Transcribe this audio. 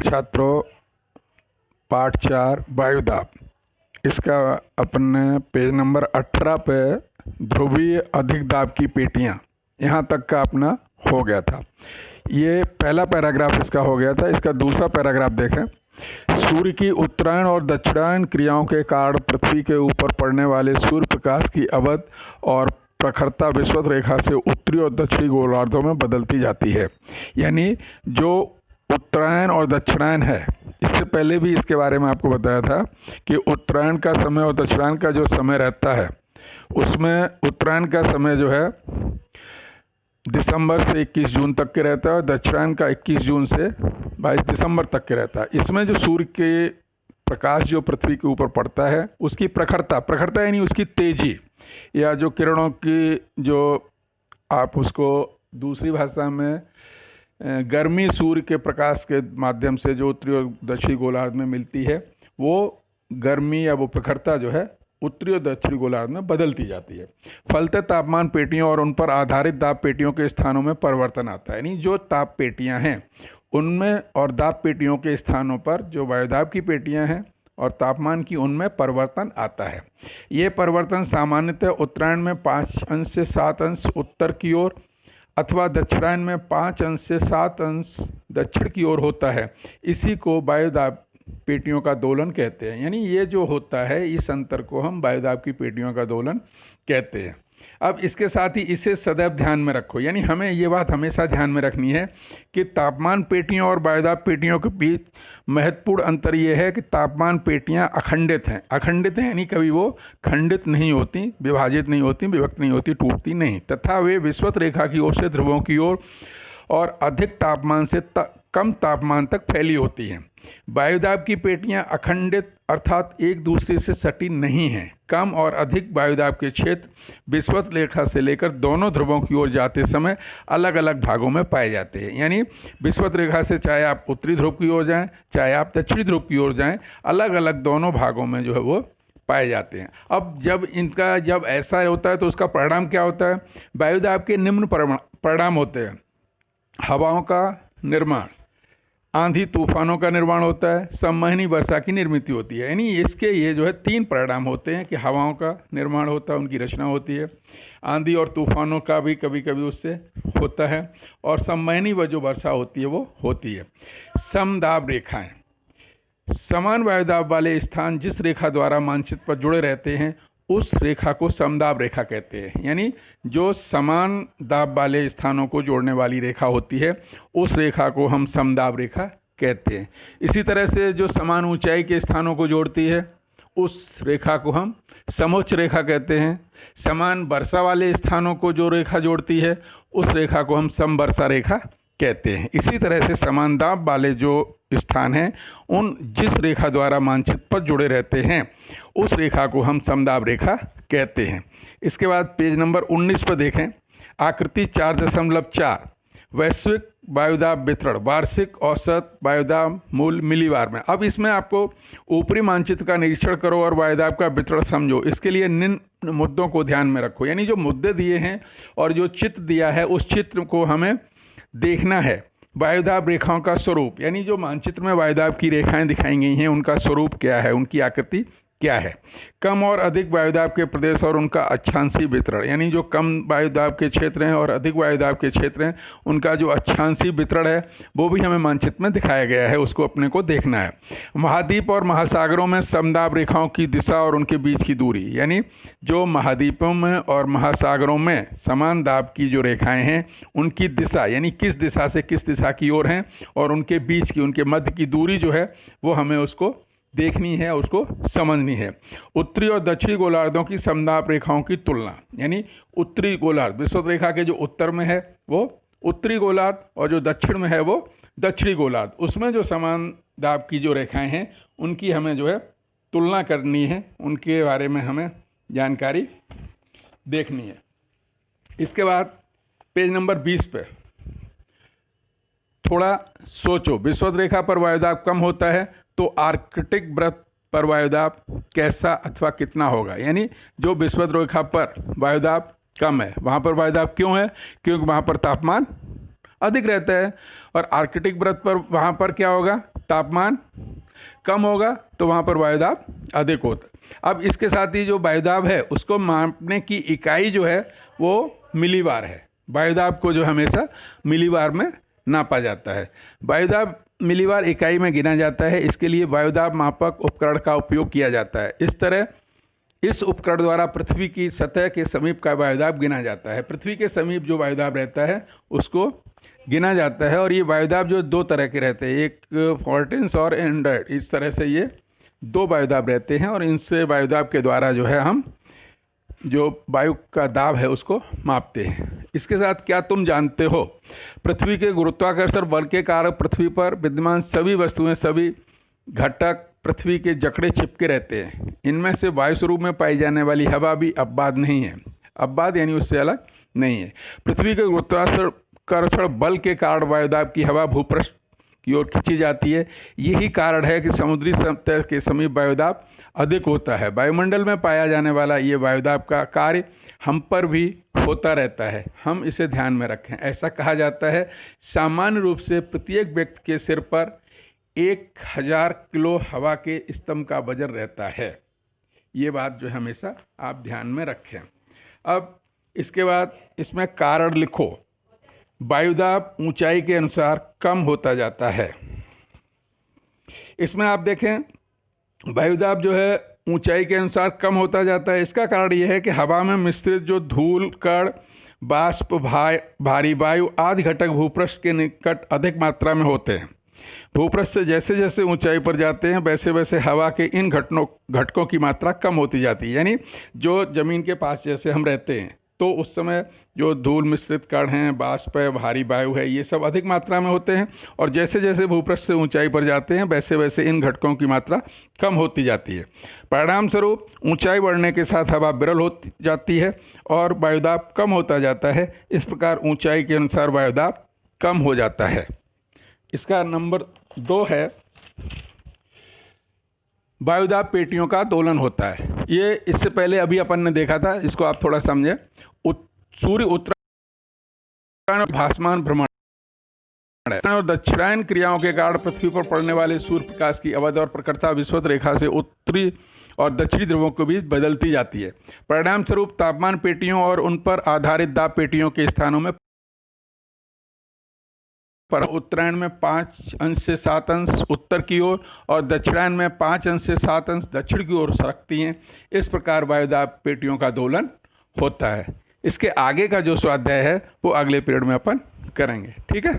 छात्रों, पाठ 4 वायुदाब, इसका अपने पेज नंबर 18 पे ध्रुवीय अधिक दाब की पेटियां, यहाँ तक का अपना हो गया था। ये पहला पैराग्राफ इसका हो गया था। इसका दूसरा पैराग्राफ देखें। सूर्य की उत्तरायण और दक्षिणायन क्रियाओं के कारण पृथ्वी के ऊपर पड़ने वाले सूर्य प्रकाश की अवधि और प्रखरता विषुवत रेखा से उत्तरी और दक्षिणी गोलार्धों में बदलती जाती है। यानी जो उत्तरायण और दक्षिणायन है, इससे पहले भी इसके बारे में आपको बताया था कि उत्तरायण का समय और दक्षिणायन का जो समय रहता है, उसमें उत्तरायण का समय जो है दिसंबर से 21 जून तक के रहता है और दक्षिणायन का 21 जून से 22 दिसंबर तक के रहता है। इसमें जो सूर्य के प्रकाश जो पृथ्वी के ऊपर पड़ता है, उसकी प्रखरता यानी उसकी तेजी, या जो किरणों की, जो आप उसको दूसरी भाषा में गर्मी सूर्य के प्रकाश के माध्यम से जो उत्तरी और दक्षिणी गोलार्ध में मिलती है, वो गर्मी या वो प्रखरता जो है उत्तरी और दक्षिणी गोलार्ध में बदलती जाती है। फलतः तापमान पेटियों और उन पर आधारित दाब पेटियों के स्थानों में परिवर्तन आता है। यानी जो ताप पेटियां हैं उनमें और दाब पेटियों के स्थानों पर जो वायुदाब की पेटियां हैं और तापमान की, उनमें परिवर्तन आता है। ये परिवर्तन सामान्यतः उत्तरायण में 5 अंश से 7 अंश उत्तर की ओर अथवा दक्षिणायन में 5 अंश से 7 अंश दक्षिण की ओर होता है। इसी को वायुदाब पेटियों का दोलन कहते हैं। यानी ये जो होता है, इस अंतर को हम वायुदाब की पेटियों का दोलन कहते हैं। अब इसके साथ ही इसे सदैव ध्यान में रखो, यानी हमें ये बात हमेशा ध्यान में रखनी है कि तापमान पेटियों और वायुदाब पेटियों के बीच महत्वपूर्ण अंतर ये है कि तापमान पेटियां अखंडित हैं यानी कभी वो खंडित नहीं होती, विभाजित नहीं होती, विभक्त नहीं होती, टूटती नहीं, तथा वे विषुवत रेखा की ओर से ध्रुवों की ओर और अधिक तापमान से कम तापमान तक फैली होती हैं। वायुदाब की पेटियां अखंडित अर्थात एक दूसरे से सटी नहीं हैं। कम और अधिक वायुदाब के क्षेत्र विषुवत रेखा से लेकर दोनों ध्रुवों की ओर जाते समय अलग अलग भागों में पाए जाते हैं। यानी विषुवत रेखा से चाहे आप उत्तरी ध्रुव की ओर जाएं, चाहे आप दक्षिणी ध्रुव की ओर जाएं, अलग अलग दोनों भागों में जो है वो पाए जाते हैं। अब जब ऐसा होता है तो उसका परिणाम क्या होता है? वायुदाब के निम्न परिणाम होते हैं। हवाओं का निर्माण, आंधी तूफानों का निर्माण होता है, संवहनी वर्षा की निर्मित होती है। यानी इसके ये जो है 3 परिणाम होते हैं कि हवाओं का निर्माण होता है, उनकी रचना होती है, आंधी और तूफानों का भी कभी कभी उससे होता है, और संवहनी व जो वर्षा होती है वो होती है। समदाब रेखाएं, समान वायुदाब वाले स्थान जिस रेखा द्वारा मानचित्र पर जुड़े रहते हैं उस रेखा को समदाब रेखा कहते हैं। यानी जो समान दाब वाले स्थानों को जोड़ने वाली रेखा होती है उस रेखा को हम समदाब रेखा कहते हैं। इसी तरह से जो समान ऊंचाई के स्थानों को जोड़ती है उस रेखा को हम समोच्च रेखा कहते हैं। समान वर्षा वाले स्थानों को जो रेखा जोड़ती है उस रेखा को हम समवर्षा रेखा कहते हैं। इसी तरह से समान दाब वाले जो स्थान हैं उन जिस रेखा द्वारा मानचित्र पर जुड़े रहते हैं उस रेखा को हम समदाब रेखा कहते हैं। इसके बाद पेज नंबर 19 पर देखें। आकृति 4.4 वैश्विक वायुदाब वितरण, वार्षिक औसत वायुदाब मूल मिलीबार में। अब इसमें आपको ऊपरी मानचित्र का निरीक्षण करो और वायुदाब का वितरण समझो। इसके लिए निम्न मुद्दों को ध्यान में रखो। यानी जो मुद्दे दिए हैं और जो चित्र दिया है उस चित्र को हमें देखना है। वायुदाब रेखाओं का स्वरूप, यानी जो मानचित्र में वायुदाब की रेखाएं दिखाई गई हैं उनका स्वरूप क्या है, उनकी आकृति क्या है। कम और अधिक वायुदाब के प्रदेश और उनका अक्षांशीय वितरण, यानी जो कम वायुदाब के क्षेत्र हैं और अधिक वायुदाब के क्षेत्र हैं उनका जो अक्षांशीय वितरण है वो भी हमें मानचित्र में दिखाया गया है, उसको अपने को देखना है। महाद्वीप और महासागरों में समदाब रेखाओं की दिशा और उनके बीच की दूरी, यानी जो महाद्वीपों में और महासागरों में समान दाब की जो रेखाएं हैं उनकी दिशा, यानी किस दिशा से किस दिशा की ओर हैं, और उनके बीच की, उनके मध्य की दूरी जो है वो हमें उसको देखनी है, उसको समझनी है। उत्तरी और दक्षिणी गोलार्धों की समदाब रेखाओं की तुलना, यानी उत्तरी गोलार्ध विषुवत रेखा के जो उत्तर में है वो उत्तरी गोलार्ध और जो दक्षिण में है वो दक्षिणी गोलार्ध, उसमें जो समान दाब की जो रेखाएं हैं उनकी हमें जो है तुलना करनी है, उनके बारे में हमें जानकारी देखनी है। इसके बाद पेज नंबर 20 पे थोड़ा सोचो। विषुवत रेखा पर वायुदाब कम होता है तो आर्कटिक वृत्त पर वायुदाब कैसा अथवा कितना होगा। यानी जो विषुवत रेखा पर वायुदाब कम है वहाँ पर वायुदाब क्यों है? क्योंकि वहाँ पर तापमान अधिक रहता है, और आर्कटिक वृत्त पर वहाँ पर क्या होगा? तापमान कम होगा तो वहाँ पर वायुदाब अधिक होता। अब इसके साथ ही जो वायुदाब है उसको मापने की इकाई जो है वो मिलीबार है। वायुदाब को जो हमेशा मिलीबार में नापा जाता है। वायुदाब मिलीबार इकाई में गिना जाता है। इसके लिए वायुदाब मापक उपकरण का उपयोग किया जाता है। इस तरह इस उपकरण द्वारा पृथ्वी की सतह के समीप का वायुदाब गिना जाता है। पृथ्वी के समीप जो वायुदाब रहता है उसको गिना जाता है। और ये वायुदाब जो दो तरह के रहते हैं, एक फॉर्टेंस और एंड्राइड, इस तरह से ये दो वायुदाब रहते हैं। और इनसे वायुदाब के द्वारा जो है हम जो वायु का दाब है उसको मापते हैं। इसके साथ क्या तुम जानते हो, पृथ्वी के गुरुत्वाकर्षण बल के कारण पृथ्वी पर विद्यमान सभी वस्तुएं, सभी घटक पृथ्वी के जकड़े चिपके रहते हैं। इनमें से वायु स्वरूप में पाई जाने वाली हवा भी अपवाद नहीं है। अपवाद यानी उससे अलग नहीं है। पृथ्वी के गुरुत्वाकर्षण बल के कारण वायुदाब की हवा भूपृष्ठ की ओर खींची जाती है। यही कारण है कि समुद्री सतह के समीप वायुदाब अधिक होता है। वायुमंडल में पाया जाने वाला ये वायुदाब का कार्य हम पर भी होता रहता है, हम इसे ध्यान में रखें। ऐसा कहा जाता है सामान्य रूप से प्रत्येक व्यक्ति के सिर पर 1000 किलो हवा के स्तंभ का वजन रहता है। ये बात जो हमेशा आप ध्यान में रखें। अब इसके बाद इसमें कारण लिखो। वायुदाब ऊंचाई के अनुसार कम होता जाता है। इसमें आप देखें वायुदाब जो है ऊंचाई के अनुसार कम होता जाता है। इसका कारण यह है कि हवा में मिश्रित जो धूल, कण, बाष्प, भारी वायु आदि घटक भूपृष्ठ के निकट अधिक मात्रा में होते हैं। भूपृष्ठ से जैसे जैसे ऊंचाई पर जाते हैं वैसे वैसे हवा के इन घटकों की मात्रा कम होती जाती है। यानी जो ज़मीन के पास जैसे हम रहते हैं तो उस समय जो धूल मिश्रित कण हैं, बाष्प है, भारी वायु है, ये सब अधिक मात्रा में होते हैं। और जैसे जैसे भूपृष्ठ से ऊंचाई पर जाते हैं वैसे वैसे इन घटकों की मात्रा कम होती जाती है। परिणाम स्वरूप ऊंचाई बढ़ने के साथ हवा विरल होती जाती है और वायुदाब कम होता जाता है। इस प्रकार ऊंचाई के अनुसार वायुदाब कम हो जाता है। इसका नंबर 2 है वायुदाब पेटियों का दोलन होता है। ये इससे पहले अभी अपन ने देखा था, इसको आप थोड़ा समझें। सूर्य उत्तरायण और भासमान भ्रमण और दक्षिणायन क्रियाओं के कारण पृथ्वी पर पड़ने वाले सूर्य प्रकाश की अवधि और प्रखरता विषुवत रेखा से उत्तरी और दक्षिणी ध्रुवों के बीच बदलती जाती है। परिणाम स्वरूप तापमान पेटियों और उन पर आधारित दाब पेटियों के स्थानों में पर उत्तरायण में 5 अंश से 7 अंश उत्तर की ओर और दक्षिणायन में 5 अंश से 7 अंश दक्षिण की ओर सरकती हैं। इस प्रकार वायुदाब पेटियों का दोलन होता है। इसके आगे का जो स्वाध्याय है वो अगले पीरियड में अपन करेंगे। ठीक है।